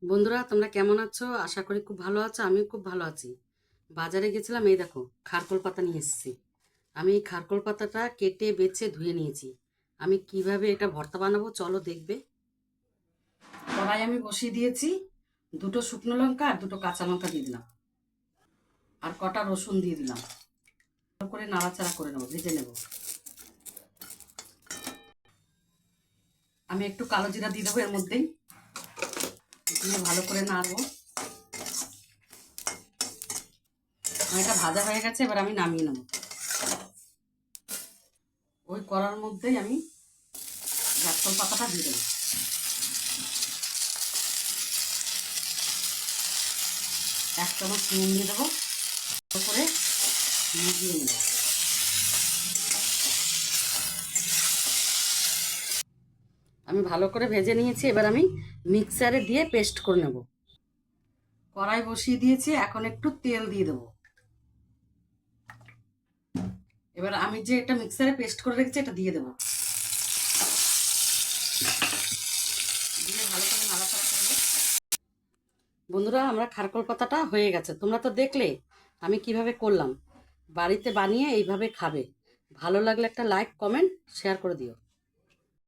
বন্ধুরা, তোমরা কেমন আছো? আশা করি খুব ভালো আছো। আমিও খুব ভালো আছি। বাজারে গেছিলাম, এই দেখো খারকোল পাতা নিয়ে এসেছি। আমি এই খারকোল পাতাটা কেটে বেছে ধুয়ে নিয়েছি। আমি কিভাবে এটা ভর্তা বানাবো চলো দেখবে। কড়াই আমি বসিয়ে দিয়েছি, দুটো শুকনো লঙ্কা আর দুটো কাঁচা লঙ্কা দিয়ে দিলাম, আর কটা রসুন দিয়ে দিলাম। ভালো করে নাড়াচাড়া করে নেবো, ভেজে নেব। আমি একটু কালো জিরা দিয়ে দেবো এর মধ্যেই, দিয়ে ভালো করে নাড়বো। এটা ভাজা হয়ে গেছে, এবার আমি নামিয়ে নেব। ওই কড়ার মধ্যেই আমি জাফরান পাতাটা দিয়ে দেবো। এক চামচ নুন দিয়ে দেবো, করে মিশিয়ে নেব। আমি ভালো করে ভেজে নিয়েছি, এবার আমি মিক্সারে দিয়ে পেস্ট করে নেব। কড়াই বসিয়ে দিয়েছি, এখন একটু তেল দিয়ে দেবো। এবার আমি যে এটা মিক্সারে পেস্ট করে রেখেছি এটা দিয়ে দেবো, দিয়ে ভালো করে নাড়াচাড়া করবো। বন্ধুরা, আমরা খারকোল পাতাটা হয়ে গেছে, তোমরা তো দেখলে আমি কিভাবে করলাম। বাড়িতে বানিয়ে এইভাবে খাবে। ভালো লাগলে একটা লাইক, কমেন্ট, শেয়ার করে দিও।